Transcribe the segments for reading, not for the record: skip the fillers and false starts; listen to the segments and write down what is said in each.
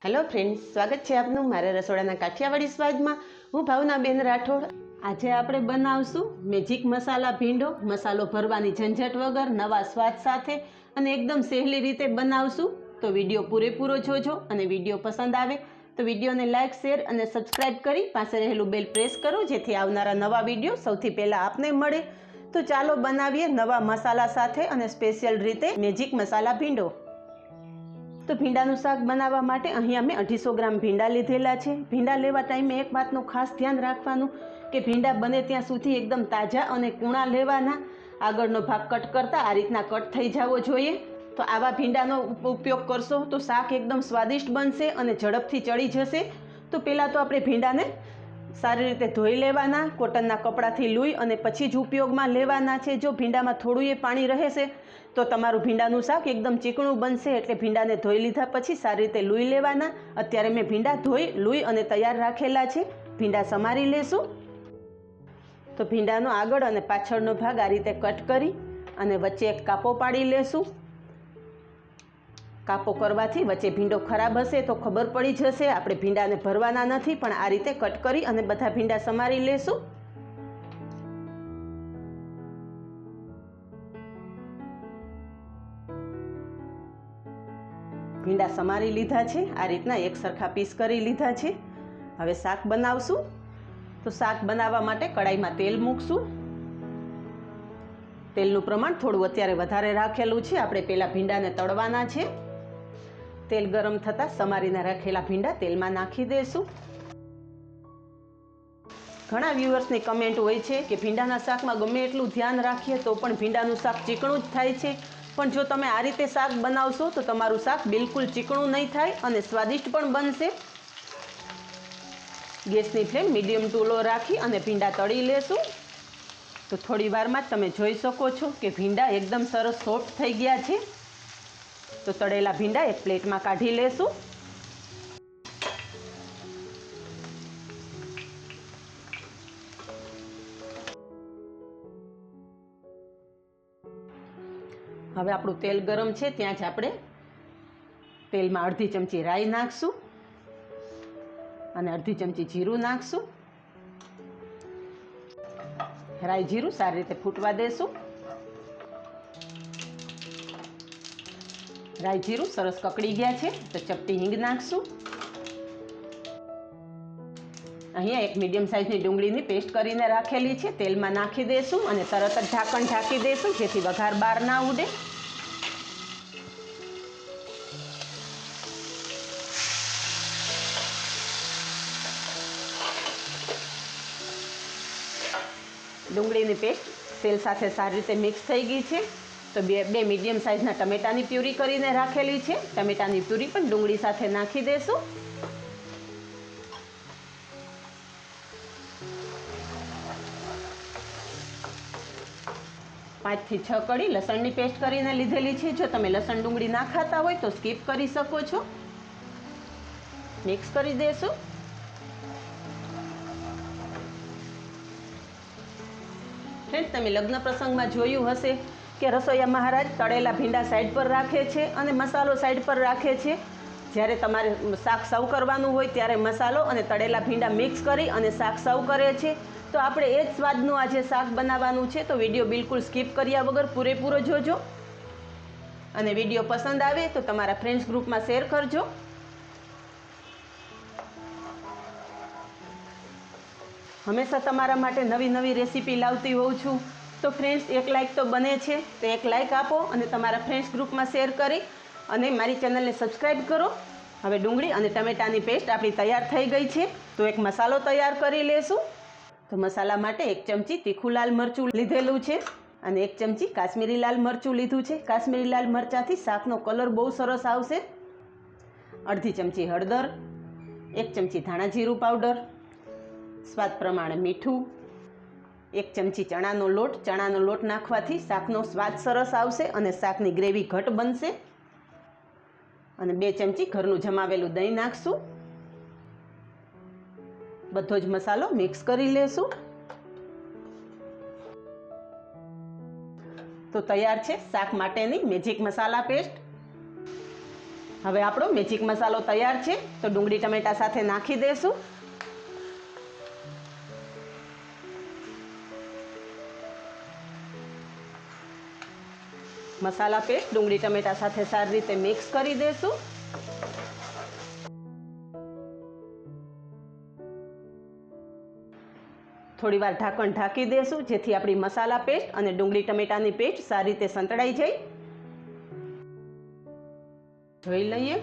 Hello friends, સ્વાગત છે આપનું મારા રસોડાના કાઠિયાવાડી સ્વાદમાં। હું ભાવનાબેન રાઠોડ। આજે આપણે બનાવશું મેજિક મસાલા ભીંડો। મસાલો ભરવાની ઝંઝટ વગર નવા સ્વાદ સાથે અને એકદમ સહેલી રીતે બનાવશું। તો વિડીયો પૂરેપૂરો જોજો અને વિડીયો પસંદ આવે તો વિડીયોને લાઇક, શેર અને સબસ્ક્રાઈબ કરી પાસે રહેલું બેલ પ્રેસ કરો, જેથી આવનારા નવા વિડીયો સૌથી પહેલાં આપને મળે। તો ચાલો બનાવીએ નવા મસાલા સાથે અને સ્પેશિયલ રીતે મેજિક મસાલા ભીંડો। તો ભીંડાનું શાક બનાવવા માટે અહીંયા મેં 250 ગ્રામ ભીંડા લીધેલા છે। ભીંડા લેવા ટાઈમે એક વાતનું ખાસ ધ્યાન રાખવાનું કે ભીંડા બને ત્યાં સુધી એકદમ તાજા અને કૂણા લેવાના। આગળનો ભાગ કટ કરતાં આ રીતના કટ થઈ જવો જોઈએ। તો આવા ભીંડાનો ઉપયોગ કરશો તો શાક એકદમ સ્વાદિષ્ટ બનશે અને ઝડપથી ચડી જશે। તો પહેલાં તો આપણે ભીંડાને સારી રીતે ધોઈ લેવાના, કોટનના કપડાથી લૂઈ અને પછી જ ઉપયોગમાં લેવાના છે। જો ભીંડામાં થોડું એ પાણી રહેશે તો તમારું ભીંડાનું શાક એકદમ ચીકણું બનશે, એટલે ભીંડાને ધોઈ લીધા પછી સારી રીતે લૂઈ લેવાના। અત્યારે મેં ભીંડા ધોઈ લૂઈ અને તૈયાર રાખેલા છે। ભીંડા સમારી લેશું। તો ભીંડાનો આગળ અને પાછળનો ભાગ આ રીતે કટ કરી અને વચ્ચે એક કાપો પાડી લેશું। કાપો કરવાથી વચ્ચે ભીંડો ખરાબ હશે તો ખબર પડી જશે આપણે ભીંડાને ભરવાના નથી, પણ આ રીતે કટ કરી અને બધા ભીંડા સમારી લેશું। ભીંડા સમારી લીધા છે, આ રીતના એક સરખા પીસ કરી લીધા છે। હવે શાક બનાવશું। તો શાક બનાવવા માટે કડાઈમાં તેલ મૂકશું। તેલનું પ્રમાણ થોડું અત્યારે વધારે રાખેલું છે, આપણે પહેલાં ભીંડાને તળવાના છે। તેલ ગરમ થતાં સમારીને રાખેલા ભીંડા તેલમાં નાખી દઈશું। ઘણા વ્યુઅર્સની કમેન્ટ હોય છે કે ભીંડાના શાકમાં ગમે એટલું ધ્યાન રાખીએ તો પણ ભીંડાનું શાક ચીકણું જ થાય છે, પણ જો તમે આ રીતે શાક બનાવશો તો તમારું શાક બિલકુલ ચીકણું નહીં થાય અને સ્વાદિષ્ટ પણ બનશે। ગેસની ફ્લેમ મીડિયમ ટુ લો રાખી અને ભીંડા તળી લેશું। તો થોડી વારમાં જ તમે જોઈ શકો છો કે ભીંડા એકદમ સરસ સોફ્ટ થઈ ગયા છે। તો તળેલા ભીંડા એક પ્લેટમાં કાઢી લેશું। હવે આપણું તેલ ગરમ છે ત્યાં જ આપણે તેલમાં અડધી ચમચી રાઈ નાખશું અને અડધી ચમચી જીરું નાખશું। રાઈ જીરું સારી રીતે ફૂટવા દેશું। રાઈ જીરું સરસ કકડી ગયા છે તો ચપટી હિંગ નાખશું। અહીંયા એક મીડિયમ સાઇઝની ડુંગળીની પેસ્ટ કરીને રાખેલી છે, તેલમાં નાખી દઈશું અને તરત જ ઢાંકણ ઢાંકી દઈશું, જેથી વઘાર બહાર ના ઉડે। ડુંગળીની પેસ્ટ તેલ સાથે સારી રીતે મિક્સ થઈ ગઈ છે। તો બે મીડિયમ સાઇઝના ટમેટાની પ્યુરી કરીને રાખેલી છે, ટમેટાની પ્યુરી પણ ડુંગળી સાથે નાખી દઈશું। પાંચથી 6 કળી લસણની પેસ્ટ કરીને લીધેલી છે। જો તમે લસણ ડુંગળી ના ખાતા હોય તો સ્કીપ કરી શકો છો। મિક્સ કરી દઈશું। ફ્રેન્ડ્સ, તમે લગ્ન પ્રસંગમાં જોયું હશે કે રસોઈયા મહારાજ તળેલા ભીંડા સાઈડ પર રાખે છે અને મસાલો સાઈડ પર રાખે છે। જ્યારે તમારે શાક સર્વ કરવાનું હોય ત્યારે મસાલો અને તળેલા ભીંડા મિક્સ કરી અને શાક સર્વ કરે છે। તો આપણે એ જ સ્વાદનું આજે શાક બનાવવાનું છે, તો વિડીયો બિલકુલ સ્કીપ કર્યા વગર પૂરેપૂરો જોજો અને વિડીયો પસંદ આવે તો તમારા ફ્રેન્ડ્સ ગ્રુપમાં શેર કરજો। હંમેશા તમારા માટે નવી નવી રેસીપી લાવતી હોઉં છું, તો ફ્રેન્ડ્સ એક લાઇક તો બને છે, તો એક લાઇક આપો અને તમારા ફ્રેન્ડ્સ ગ્રુપમાં શેર કરી અને મારી ચેનલને સબસ્ક્રાઈબ કરો। હવે ડુંગળી અને ટમેટાની પેસ્ટ આપણી તૈયાર થઈ ગઈ છે, તો એક મસાલો તૈયાર કરી લેશું। તો મસાલા માટે 1 ચમચી તીખું લાલ મરચું લીધેલું છે અને 1 ચમચી કાશ્મીરી લાલ મરચું લીધું છે। કાશ્મીરી લાલ મરચાંથી શાકનો કલર બહુ સરસ આવશે। અડધી ચમચી હળદર, 1 ચમચી ધાણા જીરું પાવડર, સ્વાદ પ્રમાણે મીઠું, 1 ચમચી ચણાનો લોટ નાખવાથી શાકનો સ્વાદ સરસ આવશે અને શાકની ગ્રેવી ઘટ બનશે। અને 2 ચમચી ઘરનું જમાવેલું દહીં નાખશું। બધો જ મસાલો મિક્સ કરી લેશું। તો તૈયાર છે શાક માટેની મેજિક મસાલા પેસ્ટ। હવે આપણો મેજિક મસાલો તૈયાર છે, તો ડુંગળી ટમેટા સાથે નાખી દઈશું. મસાલા પેસ્ટ ડુંગળી ટમેટા સાથે સારી રીતે મિક્સ કરી દઈશું. થોડી વાર ઢાંકણ ઢાંકી દઈશું, જેથી આપણી મસાલા પેસ્ટ અને ડુંગળી ટમેટાની પેસ્ટ સારી રીતે સંતળાઈ જાય. જોઈ લઈએ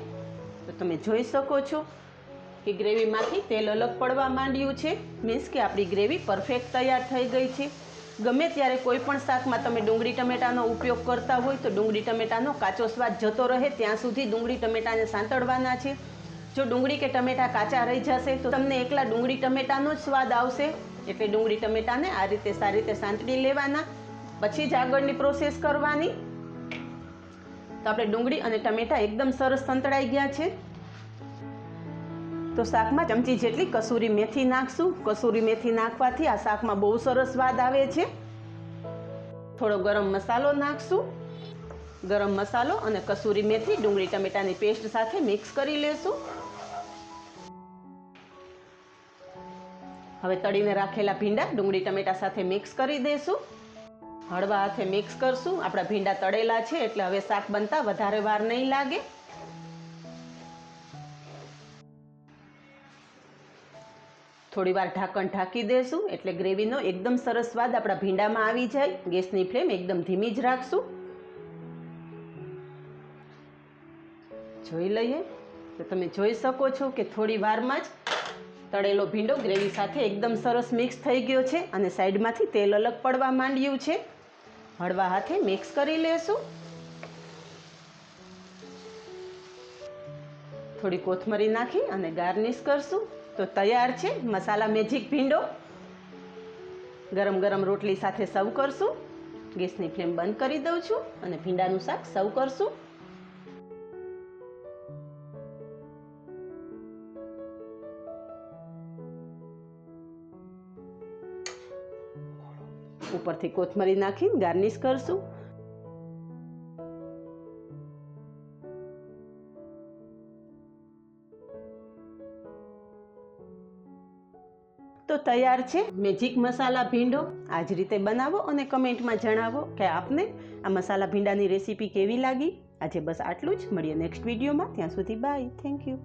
તો તમે જોઈ શકો છો કે ગ્રેવીમાંથી તેલ અલગ પડવા માંડ્યું છે. મીન્સ કે આપણી ગ્રેવી પરફેક્ટ તૈયાર થઈ ગઈ છે. ગમે ત્યારે કોઈ પણ શાકમાં તમે ડુંગળી ટમેટાનો ઉપયોગ કરતા હોય તો ડુંગળી ટમેટાનો કાચો સ્વાદ જતો રહે ત્યાં સુધી ડુંગળી ટમેટાને સાંતળવાના છે. જો ડુંગળી કે ટમેટા કાચા રહી જશે તો તમને એકલા ડુંગળી ટમેટાનો જ સ્વાદ આવશે. એટલે ડુંગળી ટમેટાને આ રીતે સારી રીતે સાંતળી લેવાના, પછી જ આગળની પ્રોસેસ કરવાની. તો આપણે ડુંગળી અને ટમેટા એકદમ સરસ સંતળાઈ ગયા છે. તો શાકમાં ચમચી જેટલી કસૂરી મેથી નાખશું. કસૂરી મેથી નાખવાથી આ શાકમાં બહુ સરસ સ્વાદ આવે છે. થોડો ગરમ મસાલો નાખશું. ગરમ મસાલો અને કસૂરી મેથી ડુંગળી ટમેટાની પેસ્ટ સાથે મિક્સ કરી લેશું. હવે તળીને રાખેલા ભીંડા ડુંગળી ટમેટા સાથે મિક્સ કરી દઈશું. હળવા હાથે મિક્સ કરશું. આપણા ભીંડા તળેલા છે એટલે હવે શાક બનતા વધારે વાર નહીં લાગે. થોડી વાર ઢાંકણ ઢાંકી દઈશું એટલે ગ્રેવીનો એકદમ સરસ સ્વાદ આપણા ભીંડામાં આવી જાય. ગેસની ફ્લેમ એકદમ ધીમી જ રાખશું. જોઈ લઈએ તો તમે જોઈ શકો છો કે થોડી વારમાં જ તળેલો ભીંડો ગ્રેવી સાથે એકદમ સરસ મિક્સ થઈ ગયો છે અને સાઈડમાંથી તેલ અલગ પડવા માંડ્યું છે. હળવા હાથે મિક્સ કરી લેશું. થોડી કોથમરી નાખી અને ગાર્નિશ કરશું. તો તૈયાર છે મસાલા મેજિક ભીંડો. ગરમ ગરમ રોટલી સાથે સર્વ કરશું. ગેસની ફ્લેમ બંધ કરી દઉં છું અને ભીંડાનું શાક સર્વ કરશું. ઉપરથી કોથમરી નાખીને ગાર્નિશ કરશું. તો તૈયાર છે મેજિક મસાલા ભીંડો. આ જ રીતે બનાવો અને કમેન્ટમાં જણાવો કે આપને આ મસાલા ભીંડાની રેસીપી કેવી લાગી. આજે બસ આટલું જ. મળીએ નેક્સ્ટ વિડીયોમાં. ત્યાં સુધી બાય. Thank you.